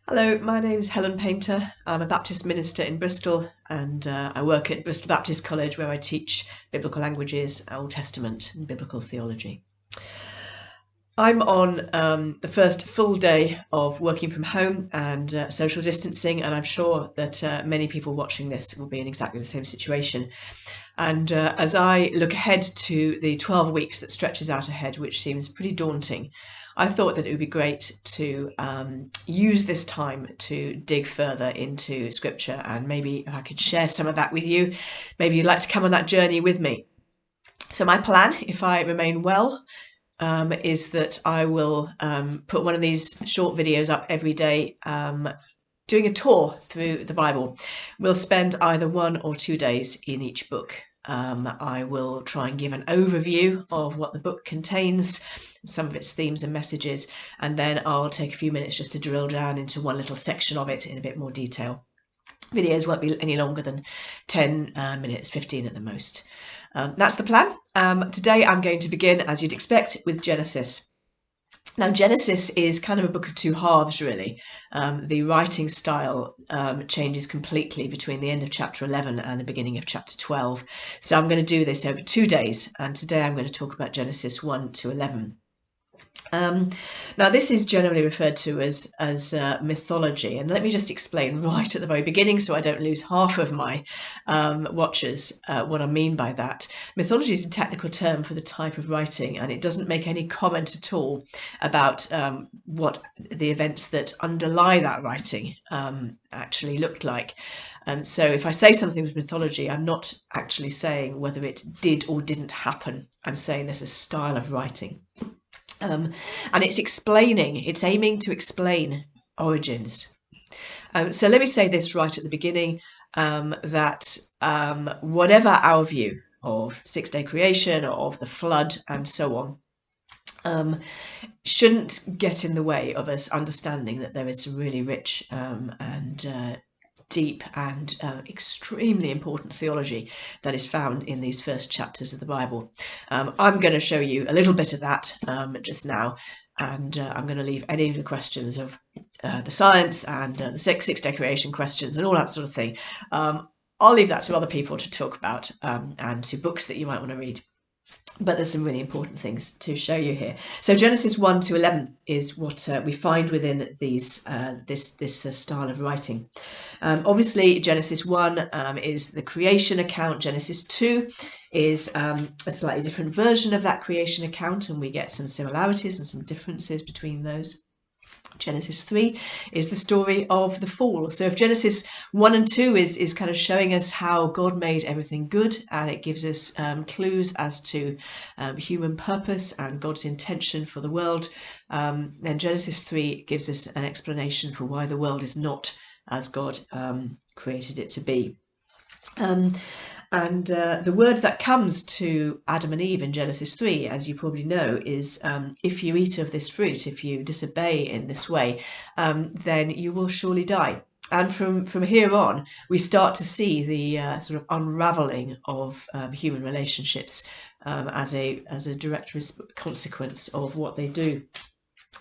Hello, my name is Helen Paynter. I'm a Baptist minister in Bristol and I work at Bristol Baptist College where I teach biblical languages, Old Testament and biblical theology. I'm on the first full day of working from home and social distancing, and I'm sure that many people watching this will be in exactly the same situation. And as I look ahead to the 12 weeks that stretches out ahead, which seems pretty daunting, I thought that it would be great to use this time to dig further into Scripture, and maybe if I could share some of that with you. Maybe you'd like to come on that journey with me. So my plan, if I remain well, is that I will put one of these short videos up every day, doing a tour through the Bible. We'll spend either 1 or 2 days in each book. I will try and give an overview of what the book contains, some of its themes and messages, and then I'll take a few minutes just to drill down into one little section of it in a bit more detail. Videos won't be any longer than 10 minutes, 15 at the most. That's the plan. Today I'm going to begin, as you'd expect, with Genesis. Now, Genesis is kind of a book of two halves, really. The writing style changes completely between the end of chapter 11 and the beginning of chapter 12. So I'm going to do this over 2 days, and today I'm going to talk about Genesis 1 to 11. Now, this is generally referred to as mythology, and let me just explain right at the very beginning so I don't lose half of my watchers what I mean by that. Mythology is a technical term for the type of writing, and it doesn't make any comment at all about what the events that underlie that writing actually looked like. And so if I say something with mythology, I'm not actually saying whether it did or didn't happen. I'm saying there's a style of writing. And it's aiming to explain origins. So let me say this right at the beginning, that whatever our view of six-day creation or of the flood and so on, shouldn't get in the way of us understanding that there is some really rich and deep and extremely important theology that is found in these first chapters of the Bible. I'm going to show you a little bit of that just now, and I'm going to leave any of the questions of the science and the six-day creation questions and all that sort of thing. I'll leave that to other people to talk about and to books that you might want to read. But there's some really important things to show you here. So Genesis 1 to 11 is what we find within these this style of writing. Obviously, Genesis 1 is the creation account. Genesis 2 is a slightly different version of that creation account, and we get some similarities and some differences between those. Genesis 3 is the story of the fall. So if Genesis 1 and 2 is kind of showing us how God made everything good, and it gives us clues as to human purpose and God's intention for the world, then Genesis 3 gives us an explanation for why the world is not as God created it to be. And the word that comes to Adam and Eve in Genesis 3, as you probably know, is if you eat of this fruit, if you disobey in this way, then you will surely die. And from here on, we start to see the sort of unraveling of human relationships as a direct consequence of what they do.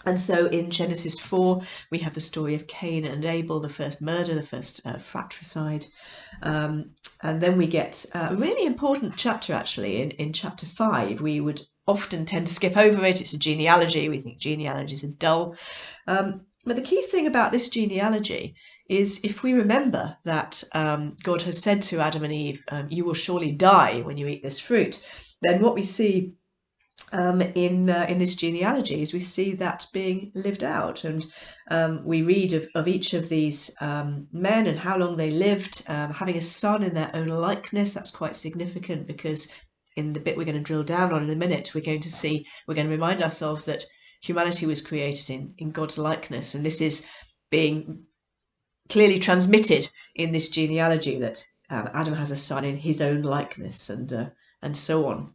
And so in Genesis 4, we have the story of Cain and Abel, the first murder, the first fratricide. And then we get a really important chapter, actually, in chapter 5. We would often tend to skip over it. It's a genealogy. We think genealogies are dull. But the key thing about this genealogy is if we remember that God has said to Adam and Eve, you will surely die when you eat this fruit, then what we see in this genealogy is we see that being lived out, and we read of each of these men and how long they lived, having a son in their own likeness. That's quite significant, because in the bit we're going to drill down on in a minute, we're going to remind ourselves that humanity was created in God's likeness, and this is being clearly transmitted in this genealogy, that Adam has a son in his own likeness, and so on.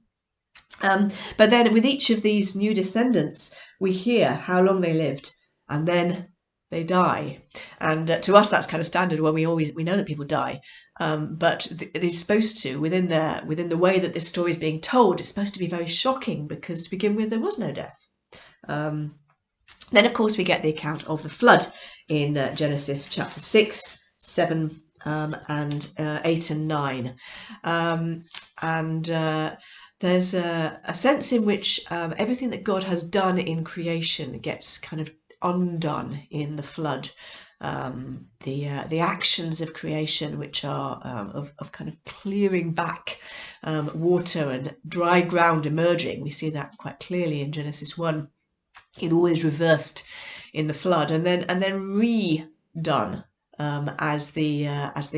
But then with each of these new descendants, we hear how long they lived, and then they die. And to us, that's kind of standard. Well, we know that people die, but it's supposed to, within the way that this story is being told, it's supposed to be very shocking, because to begin with, there was no death. Then, of course, we get the account of the flood in Genesis chapter 6, 7 and 8 and 9. There's a sense in which everything that God has done in creation gets kind of undone in the flood. The actions of creation, which are of kind of clearing back water and dry ground emerging. We see that quite clearly in Genesis 1. It always reversed in the flood, and then redone as the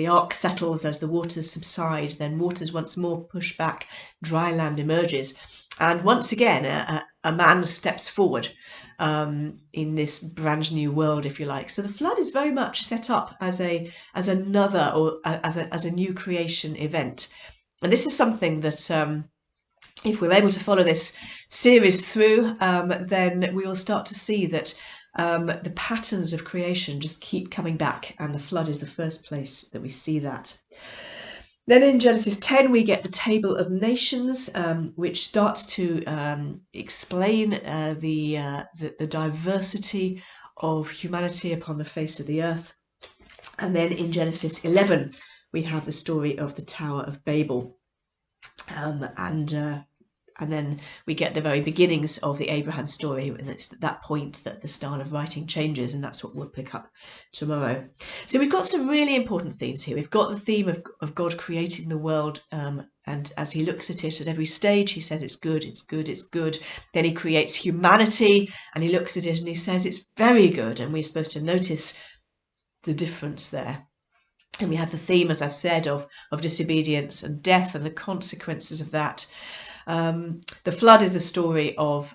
ark settles, as the waters subside. Then waters once more push back, dry land emerges, and once again a man steps forward in this brand new world, if you like. So the flood is very much set up as another, or as a new creation event, and this is something that if we're able to follow this series through, then we will start to see that the patterns of creation just keep coming back, and the flood is the first place that we see that. Then in Genesis 10 we get the Table of Nations, which starts to explain the diversity of humanity upon the face of the earth. And then in Genesis 11 we have the story of the Tower of Babel. And then we get the very beginnings of the Abraham story, and it's at that point that the style of writing changes, and that's what we'll pick up tomorrow. So we've got some really important themes here. We've got the theme of God creating the world, and as he looks at it at every stage, he says it's good, it's good, it's good. Then he creates humanity, and he looks at it and he says it's very good, and we're supposed to notice the difference there. And we have the theme, as I've said, of disobedience and death and the consequences of that. The flood is a story of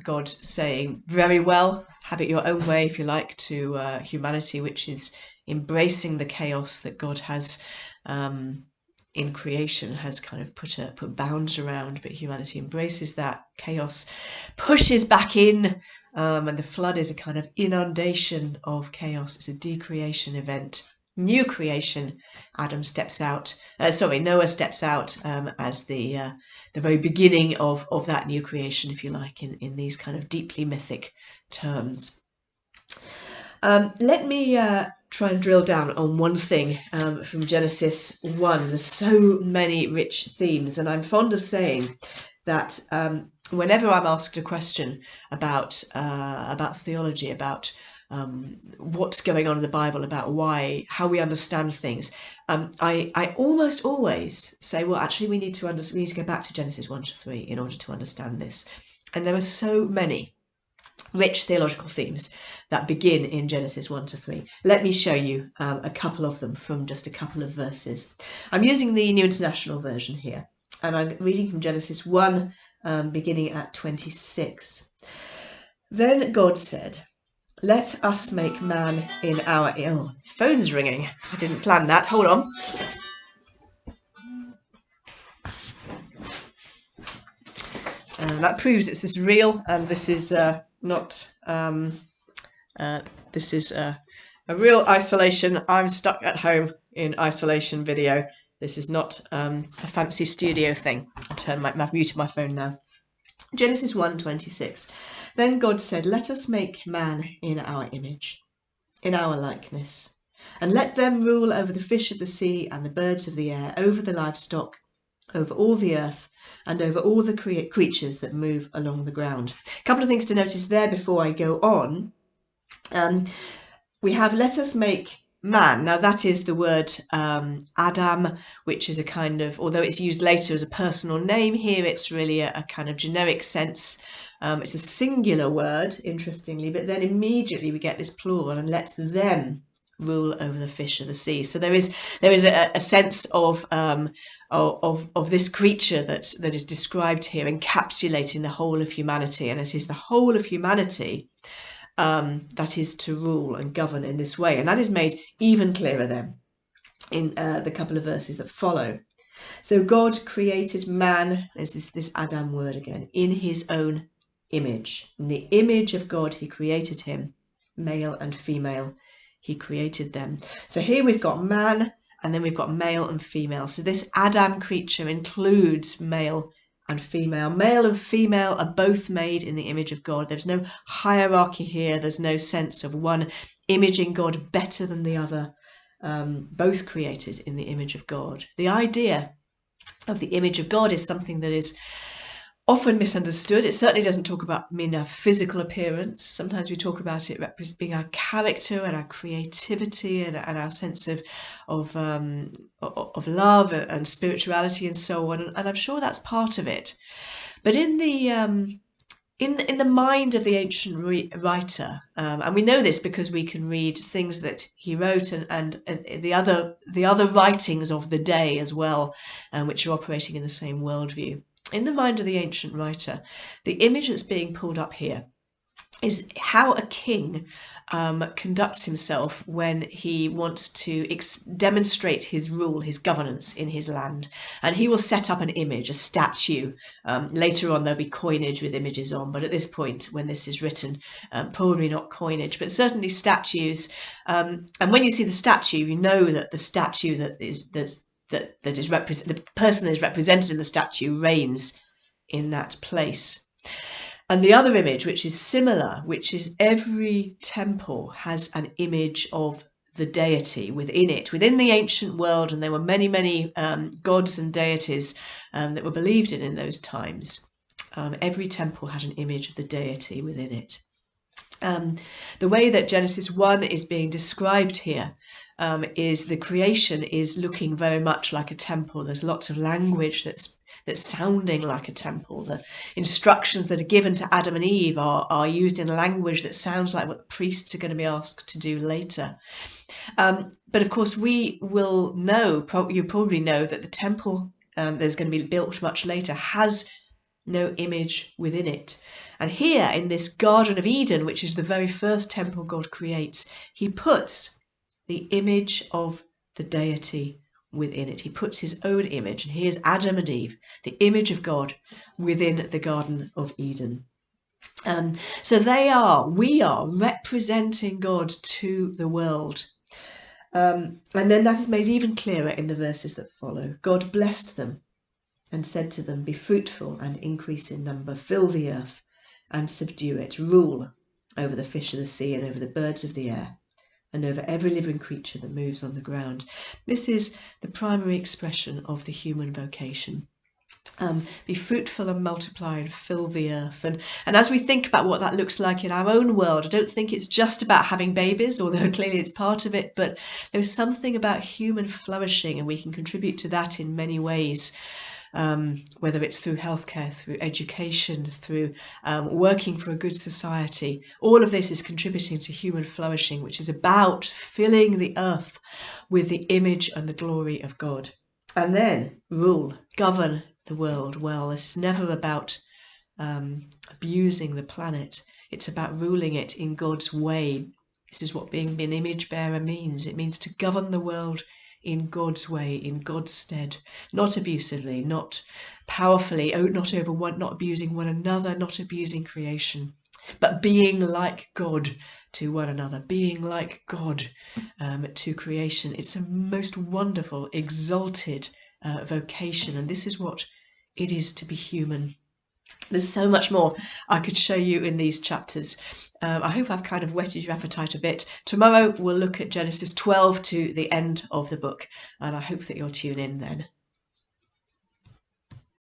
God saying, very well, have it your own way, if you like, to humanity, which is embracing the chaos that God has in creation, has kind of put bounds around, but humanity embraces that chaos, pushes back in, and the flood is a kind of inundation of chaos. It's a decreation event. New creation, Noah steps out as the very beginning of that new creation, if you like, in these kind of deeply mythic terms. Let me try and drill down on one thing from Genesis 1. There's so many rich themes, and I'm fond of saying that whenever I'm asked a question about theology, about what's going on in the Bible, about how we understand things, I almost always say, well, actually we need to go back to Genesis 1 to 3 in order to understand this. And there are so many rich theological themes that begin in Genesis 1 to 3. Let me show you a couple of them from just a couple of verses. I'm using the New International Version here, and I'm reading from Genesis 1, beginning at 26. Then God said, let us make man in our... Oh, phone's ringing. I didn't plan that. Hold on. That proves this is real, and this is not... this is a real isolation. I'm stuck at home in isolation video. This is not a fancy studio thing. I've muted my phone now. Genesis 1:26. Then God said, let us make man in our image, in our likeness, and let them rule over the fish of the sea and the birds of the air, over the livestock, over all the earth, and over all the creatures that move along the ground. A couple of things to notice there before I go on. We have let us make man. Now that is the word Adam, which is a kind of, although it's used later as a personal name, here it's really a kind of generic sense. It's a singular word, interestingly, but then immediately we get this plural, and let them rule over the fish of the sea. So there is a sense of this creature that is described here, encapsulating the whole of humanity, and it is the whole of humanity that is to rule and govern in this way. And that is made even clearer then in the couple of verses that follow. So God created man, there's this Adam word again, in his own image. In the image of God he created him, male and female, he created them. So here we've got man, and then we've got male and female. So this Adam creature includes male and female. Male and female are both made in the image of God. There's no hierarchy here. There's no sense of one imaging God better than the other. Both created in the image of God. The idea of the image of God is something that is often misunderstood. It certainly doesn't talk about our physical appearance. Sometimes we talk about it being our character and our creativity and our sense of love and spirituality and so on. And I'm sure that's part of it. But in the mind of the ancient writer, and we know this because we can read things that he wrote and the other writings of the day as well, which are operating in the same worldview. In the mind of the ancient writer, the image that's being pulled up here is how a king conducts himself when he wants to demonstrate his rule, his governance in his land. And he will set up an image, a statue. Later on there'll be coinage with images on, but at this point when this is written, probably not coinage, but certainly statues. And when you see the statue, you know that the statue the person that is represented in the statue reigns in that place. And the other image, which is similar, which is every temple has an image of the deity within it, within the ancient world. And there were many, many gods and deities that were believed in those times. Every temple had an image of the deity within it. The way that Genesis 1 is being described here is the creation is looking very much like a temple. There's lots of language that's sounding like a temple. The instructions that are given to Adam and Eve are used in language that sounds like what the priests are going to be asked to do later. But of course, we will know, you probably know, that the temple that's going to be built much later has no image within it. And here in this Garden of Eden, which is the very first temple God creates, he puts the image of the deity within it. He puts his own image, and here's Adam and Eve, the image of God within the Garden of Eden. So we are representing God to the world. And then that is made even clearer in the verses that follow. God blessed them and said to them, "Be fruitful and increase in number, fill the earth and subdue it, rule over the fish of the sea and over the birds of the air, and over every living creature that moves on the ground." This is the primary expression of the human vocation. Be fruitful and multiply and fill the earth. And as we think about what that looks like in our own world, I don't think it's just about having babies, although clearly it's part of it, but there's something about human flourishing, and we can contribute to that in many ways. Whether it's through healthcare, through education, through working for a good society. All of this is contributing to human flourishing, which is about filling the earth with the image and the glory of God. And then rule, govern the world well. It's never about abusing the planet. It's about ruling it in God's way. This is what being an image bearer means. It means to govern the world in God's way, in God's stead, not abusively, not powerfully, not abusing one another, not abusing creation, but being like God to one another, being like God to creation. It's a most wonderful, exalted vocation, and this is what it is to be human. There's so much more I could show you in these chapters. I hope I've kind of whetted your appetite a bit. Tomorrow we'll look at Genesis 12 to the end of the book, and I hope that you'll tune in then.